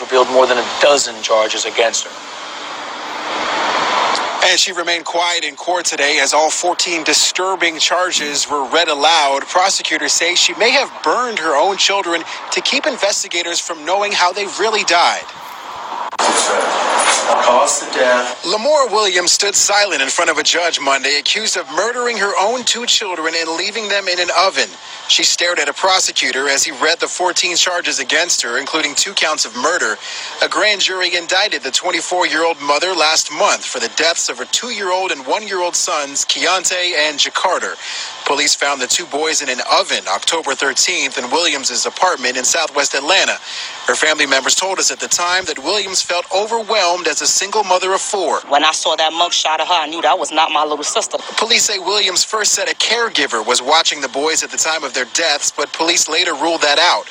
revealed more than a dozen charges against her. And she remained quiet in court today as all 14 disturbing charges were read aloud. Prosecutors say she may have burned her own children to keep investigators from knowing how they really died. Cause to death. Lamora Williams stood silent in front of a judge Monday, accused of murdering her own 2 children and leaving them in an oven. She stared at a prosecutor as he read the 14 charges against her, including 2 counts of murder. A grand jury indicted the 24-year-old mother last month for the deaths of her 2-year-old and 1-year-old sons, Keontae and Jacarter. Police found the 2 boys in an oven October 13th in Williams' apartment in southwest Atlanta. Her family members told us at the time that Williams felt overwhelmed as a single mother of 4. When I saw that mugshot of her, I knew that was not my little sister. Police say Williams first said a caregiver was watching the boys at the time of their deaths, but police later ruled that out.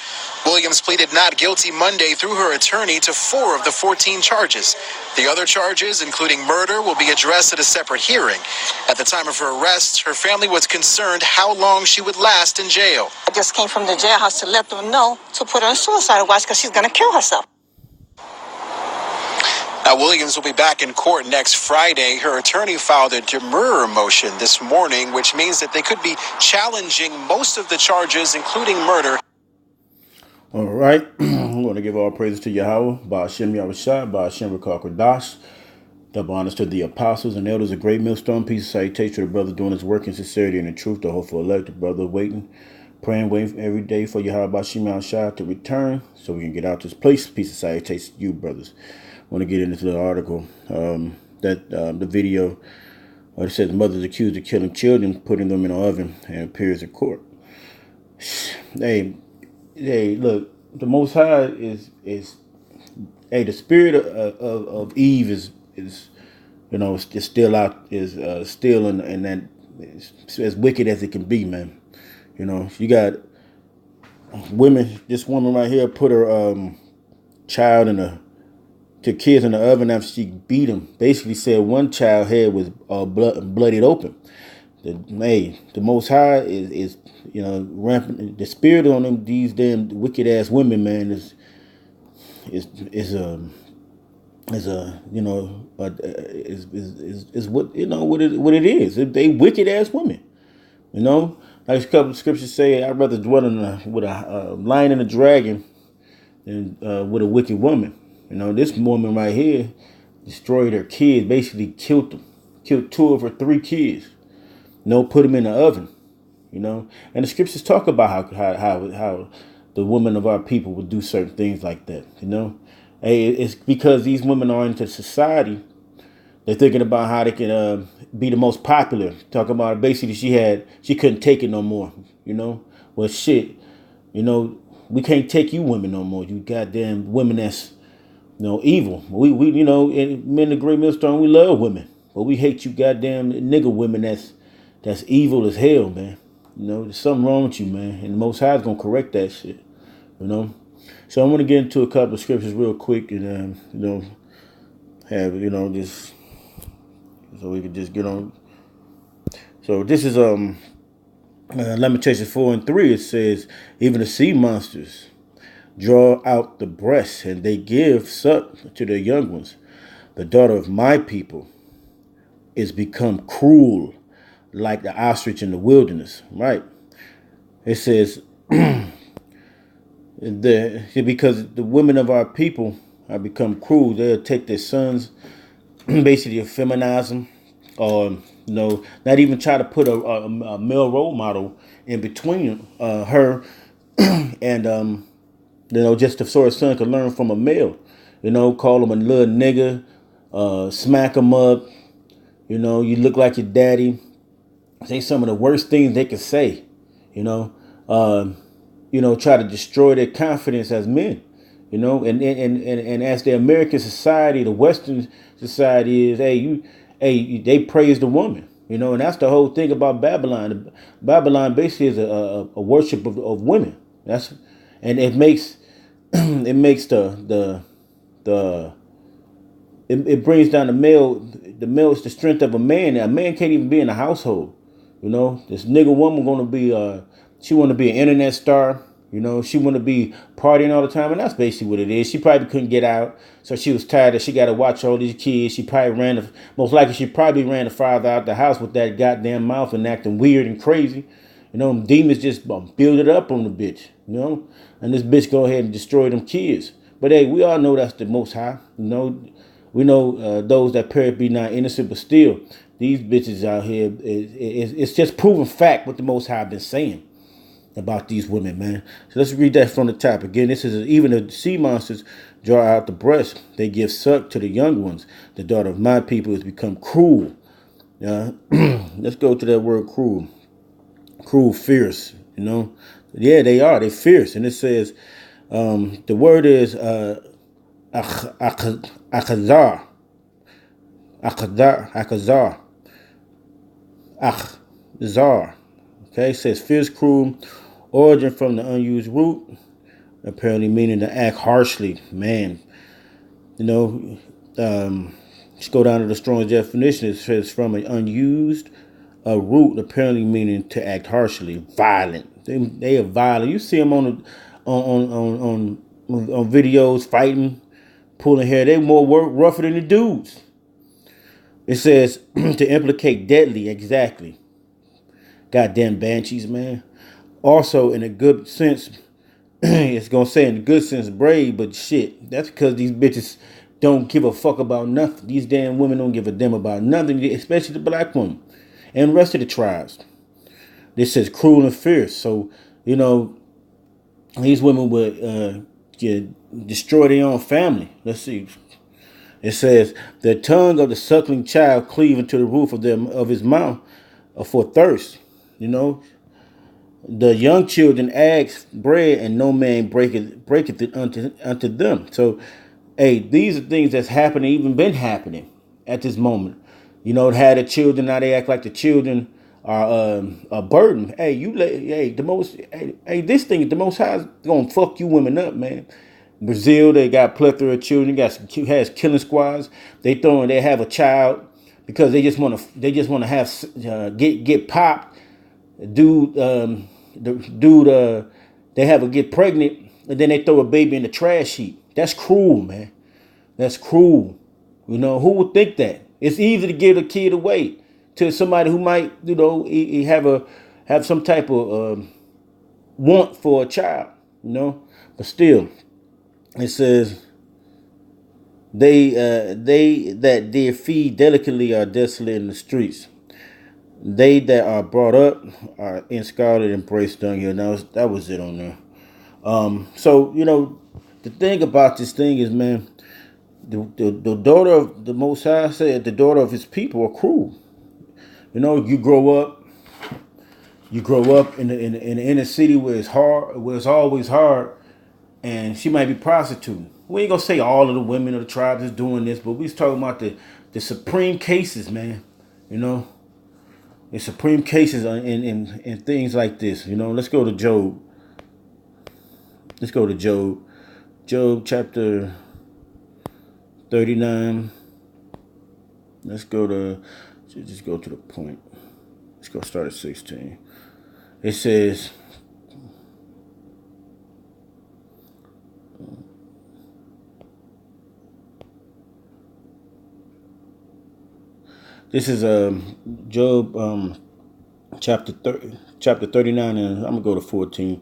Williams pleaded not guilty Monday through her attorney to 4 of the 14 charges. The other charges, including murder, will be addressed at a separate hearing. At the time of her arrest, her family was concerned how long she would last in jail. I just came from the jailhouse to let them know to put her on suicide watch because she's going to kill herself. Now, Williams will be back in court next Friday. Her attorney filed a demurrer motion this morning, which means that they could be challenging most of the charges, including murder. All right. I want to give all praises to Yahweh, Ba'ashem Yahushua, Ba'ashem Rakah Kodash. Double honors to the apostles and elders of Great Millstone. Peace and salutation to the brother doing his work in sincerity and in truth, the hopeful elect, the brother waiting, waiting every day for Yahweh Ba'ashem Yahushua to return so we can get out this place. Peace and salutation to you, brothers. I want to get into the article, the video where it says mothers accused of killing children, putting them in an oven, and appears in court. Hey, look, the Most High is the spirit of Eve is still out, is still in that, as wicked as it can be, man. You know, you got women. This woman right here put her kids in the oven after she beat them. Basically said one child head was bloodied open. The Most High is rampant. The spirit on them, these damn wicked ass women, man, is what it is. They wicked ass women, you know. Like a couple of scriptures say, I'd rather dwell with a lion and a dragon than with a wicked woman. You know, this woman right here destroyed her kids, basically killed them, killed 2 of her 3 kids. Put them in the oven. You know, and the scriptures talk about how the women of our people would do certain things like that. You know, hey, it's because these women are into society. They're thinking about how they can be the most popular. Talking about basically she couldn't take it no more. You know, well shit, you know, we can't take you women no more. You goddamn women that's evil. We men of Great Millstone, we love women, but we hate you goddamn nigga women that's evil as hell, man. You know, there's something wrong with you, man, and the Most High is gonna correct that shit. You know, so I'm gonna get into a couple of scriptures real quick, and have just so we can just get on. So this is Lamentations 4:3. It says, even the sea monsters draw out the breasts, and they give suck to their young ones. The daughter of my people is become cruel like the ostrich in the wilderness. Right? It says because the women of our people have become cruel. They'll take their sons, basically feminize them, or not even try to put a male role model in between her and just so her son could learn from a male. Call him a little nigga, smack him up. You look like your daddy. Say some of the worst things they could say. Try to destroy their confidence as men. And as the American society, the Western society is, they praise the woman. And that's the whole thing about Babylon. Babylon basically is a worship of women. And it makes it brings down the male. The male is the strength of a man. A man can't even be in a household. This nigga woman gonna be she want to be an internet star. You know, she want to be partying all the time, and that's basically what it is. She probably couldn't get out, so she was tired that she got to watch all these kids. She probably most likely she probably ran the father out the house with that goddamn mouth and acting weird and crazy. You know, them demons just build it up on the bitch, you know, and this bitch go ahead and destroy them kids. But hey, we all know that's the Most High, you know. We know those that perish be not innocent, but still, these bitches out here, it's just proven fact what the Most High been saying about these women, man. So let's read that from the top. Again, this is even the sea monsters draw out the breast. They give suck to the young ones. The daughter of my people has become cruel. Let's go to that word cruel. Cruel, fierce, you know. Yeah, they are. They fierce. And it says, the word is Akazar. Akazar. Okay, it says fierce, cruel, origin from the unused root, apparently meaning to act harshly. Man, you know, let's go down to the Strong's definition. It says from an unused root, apparently meaning to act harshly, violent. They are violent. You see them on videos fighting, pulling hair. They more rougher than the dudes. It says to implicate deadly, exactly. Goddamn banshees, man. Also, in a good sense, it's gonna say in a good sense brave, but shit, that's because these bitches don't give a fuck about nothing. These damn women don't give a damn about nothing, especially the black woman and the rest of the tribes. This says cruel and fierce. So, you know, these women would destroy their own family. Let's see. It says the tongue of the suckling child cleaving to the roof of his mouth for thirst. You know, the young children ask bread, and no man breaketh it unto them. So, hey, these are things that's happening, even been happening at this moment. You know, it had the children, now they act like the children are a burden. Hey, this thing, the Most High is gonna fuck you women up, man. Brazil, they got plethora of children. Has killing squads. They have a child because they just want to have get popped. They have a get pregnant and then they throw a baby in the trash heap. That's cruel, man. That's cruel. You know, who would think that? It's easy to give a kid away to somebody who might, you know, have some type of want for a child, you know. But still, it says they that their feed delicately are desolate in the streets. They that are brought up are in scarlet embrace dung here. Now that was it on there. So you know, the thing about this thing is, man, the daughter of the Most High said the daughter of His people are cruel. You know, you grow up in the inner city where it's hard, where it's always hard, and she might be prostituting. We ain't gonna say all of the women of the tribes is doing this, but we was talking about the supreme cases, man. You know. In supreme cases in things like this, you know. Let's go to Job. Job chapter 39. Let's go to just go to the point. Let's go start at 16. It says, this is Job chapter 39, and I'm gonna go to 14.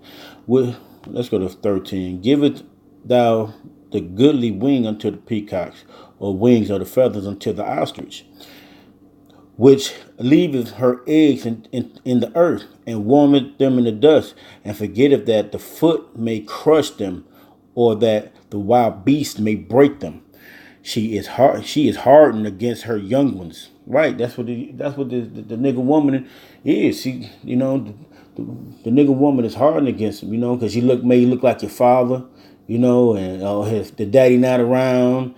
Let's go to 13. Giveth thou the goodly wing unto the peacocks, or wings or the feathers unto the ostrich, which leaveth her eggs in the earth, and warmeth them in the dust, and forgetteth that the foot may crush them, or that the wild beast may break them. She is hardened against her young ones. Right, that's what the nigga woman is. She, you know, the nigga woman is hardened against him, you know, because may look like your father, you know, and the daddy not around,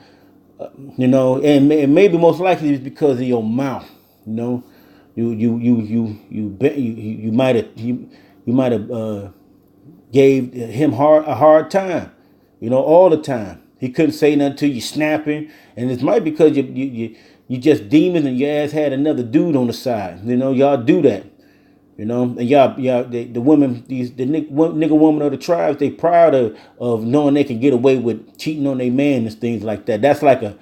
you know, and maybe most likely it's because of your mouth, you know, you might have gave him a hard time, you know, all the time. He couldn't say nothing to you, snapping, and it might be because you just demons and your ass had another dude on the side. You know, y'all do that. You know, and the women, the nigga woman of the tribes, they proud of knowing they can get away with cheating on their man and things like that. That's like a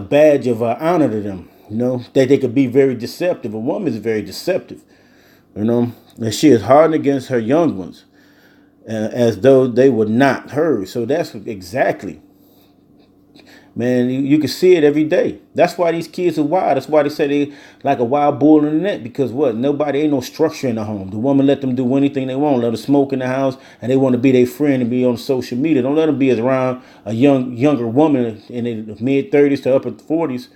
badge of honor to them. You know, that they could be very deceptive. A woman is very deceptive. You know, and she is hardened against her young ones, as though they were not hers. So that's exactly. Man, you can see it every day. That's why these kids are wild. That's why they say they like a wild bull in the net. Because what? Nobody, ain't no structure in the home. The woman let them do anything they want. Let them smoke in the house, and they want to be their friend and be on social media. Don't let them be around a younger woman in the mid-30s to upper 40s.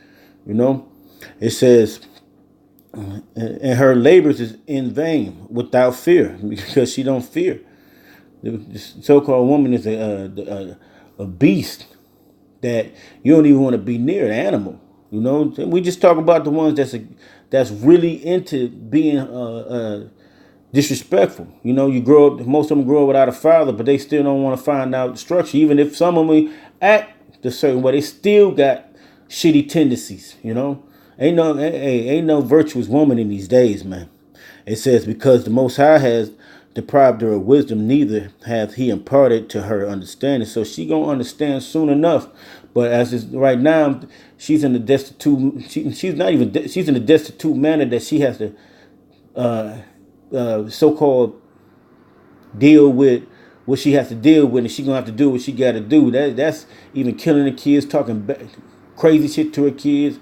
You know, it says, and her labors is in vain without fear, because she don't fear. The so-called woman is a beast that you don't even want to be near, an animal. You know, we just talk about the ones that's really into being disrespectful. You know, you grow up. Most of them grow up without a father, but they still don't want to find out the structure. Even if some of them act a certain way, they still got shitty tendencies. You know, ain't no virtuous woman in these days, man. It says, because the Most High has deprived her of wisdom, neither hath he imparted to her understanding. So she gonna understand soon enough. But as is right now, she's in the destitute. She's not even. She's in the destitute manner that she has to so-called deal with what she has to deal with, and she gonna have to do what she got to do. That's even killing the kids, talking crazy shit to her kids,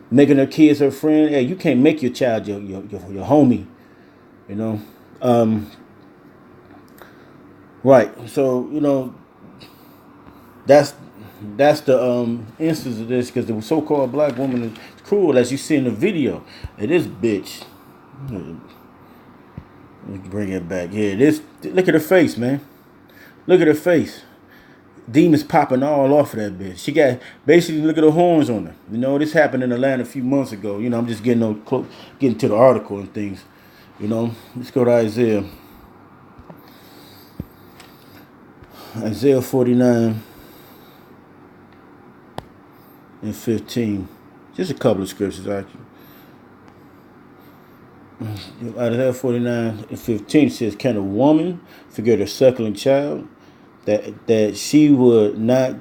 making her kids her friend. Hey, you can't make your child your homie. You know. Right. So, you know, that's the instance of this, because the so-called black woman is cruel, as you see in the video. And this bitch, let me bring it back here. Look at her face, man. Look at her face. Demons popping all off of that bitch. She got, basically, look at the horns on her. You know, this happened in Atlanta a few months ago. You know, I'm just getting to the article and things. You know, let's go to Isaiah 49 and 15. Just a couple of scriptures, actually. Isaiah 49 and 15 says, can a woman forget her suckling child, that she would not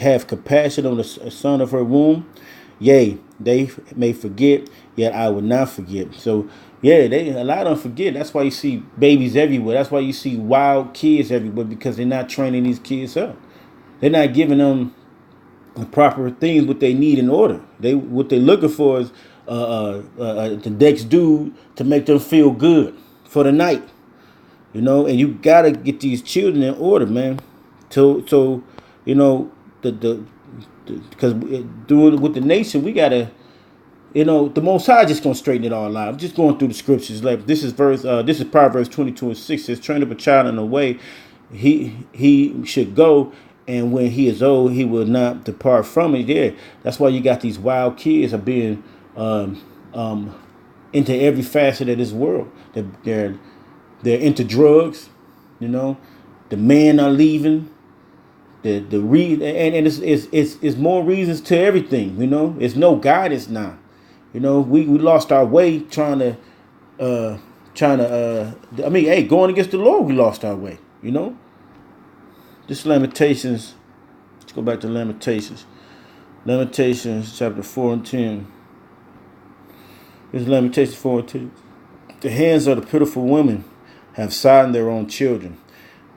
have compassion on the son of her womb? Yea, they may forget, yet I will not forget. So, yeah, a lot of them forget. That's why you see babies everywhere. That's why you see wild kids everywhere, because they're not training these kids up. They're not giving them the proper things what they need in order. What they're looking for is the next dude to make them feel good for the night. You know, and you gotta get these children in order, man. So you know, because doing with the nation, we gotta, you know, the Most High just gonna straighten it all out. I'm just going through the scriptures. Like this is Proverbs 22:6. It says, train up a child in the way he should go, and when he is old, he will not depart from it. Yeah, that's why you got these wild kids are being into every facet of this world. They're into drugs. You know, the men are leaving. And it's more reasons to everything. You know, it's no guidance now. You know, we lost our way trying to going against the Lord, we lost our way. You know, this Lamentations. Let's go back to Lamentations. Lamentations chapter 4 and 10. This is Lamentations 4 and 10. The hands of the pitiful women have signed their own children.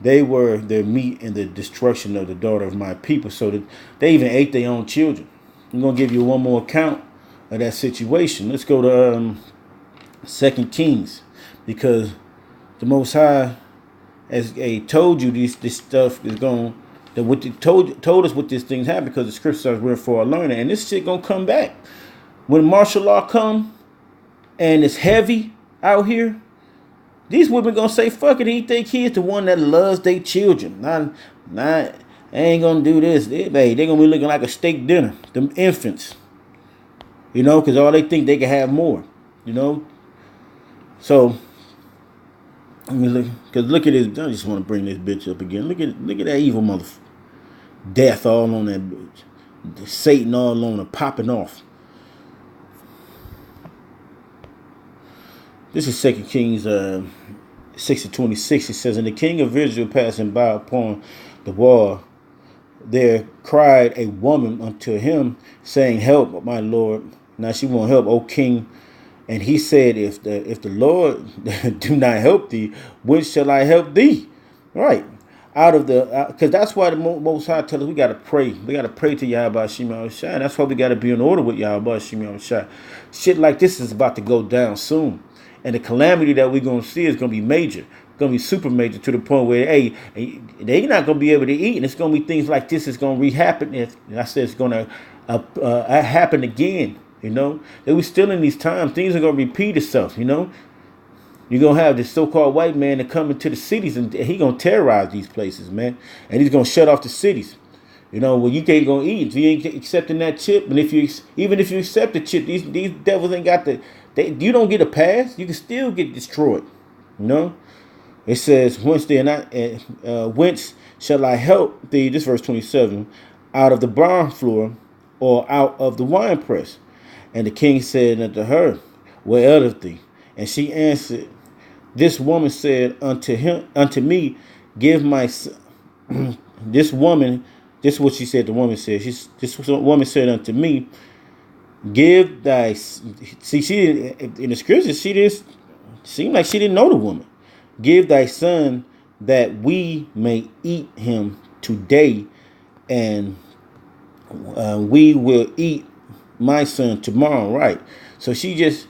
They were their meat in the destruction of the daughter of my people. So that they even ate their own children. I'm going to give you one more account of that situation. Let's go to 2 Kings. Because the Most High, as told you, this stuff is going, that what they told us what these things happen, because the scriptures are written for our learning. And this shit going to come back. When martial law come and it's heavy out here, these women gonna say, fuck it, eat their kids, the one that loves their children. Not ain't gonna do this. They gonna be looking like a steak dinner. Them infants. You know, because all they think they can have more. You know? So, I mean, look at this. I just want to bring this bitch up again. Look at that evil motherfucker. Death all on that bitch. Satan all on her, popping off. This is 2 Kings 6:26. It says, and the king of Israel passing by upon the wall, there cried a woman unto him, saying, help, my lord. Now she won't help, O king. And he said, if the Lord do not help thee, when shall I help thee? Right. Out of the, because that's why the Most High tells us we got to pray. We got to pray to Yahweh Shema Shai. That's why we got to be in order with Yahweh Shema Shai. Shit like this is about to go down soon. And the calamity that we're going to see is going to be major. Going to be super major, to the point where, hey, they're not going to be able to eat. And it's going to be things like this is going to re-happen. And I said it's going to happen again. You know, that we're still in these times. Things are going to repeat itself, you know. You're going to have this so-called white man that come into the cities, and he going to terrorize these places, man. And he's going to shut off the cities. You know, well, you can't go eat. If you ain't accepting that chip, and even if you accept the chip, these devils ain't got you don't get a pass. You can still get destroyed, you know. It says, whence shall I help thee, this verse 27, out of the barn floor or out of the winepress? And the king said unto her, where of thee? And she answered, this woman said unto me, give my son. This is what she said. The woman said, this woman said unto me, give thy. See, she in the scriptures, she just seemed like she didn't know the woman. Give thy son that we may eat him today, and we will eat my son tomorrow, right? So she gave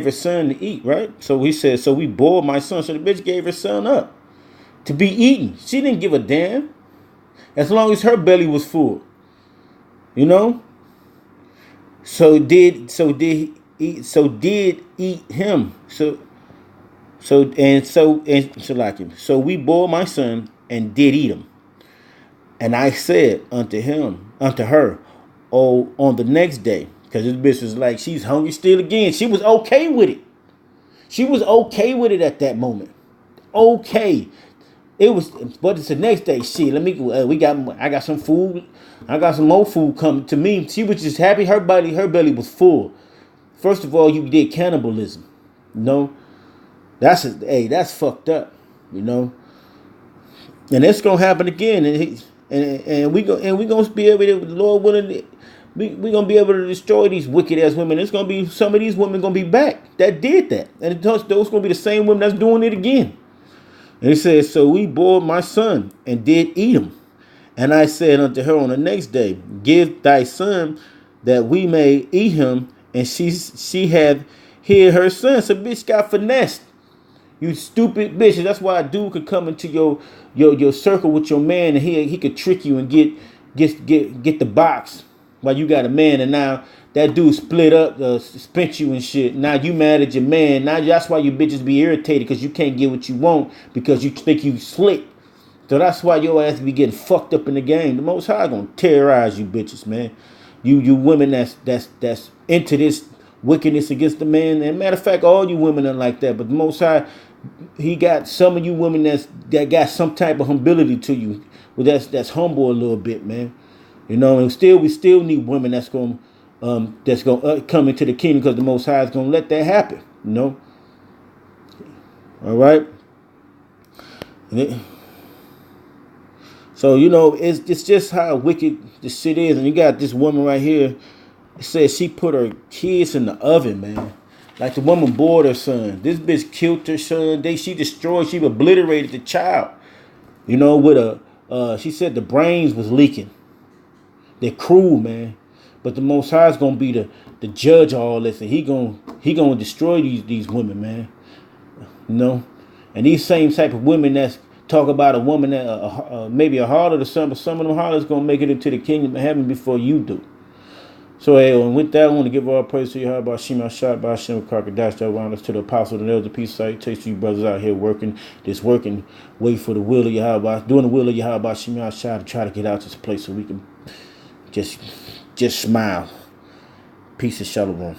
her son to eat, right? So he said, so we boiled my son. So the bitch gave her son up to be eaten. She didn't give a damn as long as her belly was full, you know. So did eat him. So we bore my son and did eat him. And I said unto her, oh, on the next day, because this bitch was like, she's hungry still again. She was okay with it. She was okay with it at that moment. Okay. But it's the next day. Shit, I got some food. I got some more food coming to me. She was just happy. Her belly was full. First of all, you did cannibalism. You know, that's fucked up. You know, and it's gonna happen again. And we gonna be able to, the Lord willing, we gonna be able to destroy these wicked ass women. It's gonna be some of these women gonna be back that did that, and those gonna be the same women that's doing it again. And he says, so we bore my son and did eat him. And I said unto her on the next day, give thy son that we may eat him. And she had hid her son. So bitch got finessed. You stupid bitches. That's why a dude could come into your circle with your man, and he could trick you and get the box while you got a man, and now that dude split up, spent you and shit. Now you mad at your man. Now that's why you bitches be irritated, because you can't get what you want because you think you slick. So that's why your ass be getting fucked up in the game. The Most High gonna terrorize you bitches, man. You women that's into this wickedness against the man. And matter of fact, all you women are like that. But the Most High, he got some of you women that got some type of humility to you. Well, that's humble a little bit, man. You know, and we still need women that's gonna come into the kingdom, because the Most High is gonna let that happen. You know. All right. So, you know, it's just how wicked this shit is. And you got this woman right here. It says she put her kids in the oven, man. Like the woman bored her son. This bitch killed her son. She obliterated the child. You know, with she said the brains was leaking. They're cruel, man. But the Most High is gonna be the judge of all this, and he gonna destroy these women, man. You know, and these same type of women that's talk about a woman that maybe a harlot or something, but some of them harlots gonna make it into the kingdom of heaven before you do. So, hey, and with that, I want to give all praise to Yahweh Shema Shai, by Hashem Karkadash, that wound us to the apostle and elder peace site. Takes you brothers out here working, wait for the will of Yahweh, doing the will of Yahweh Shema Shai, to try to get out to this place so we can just smile. Peace and shalom.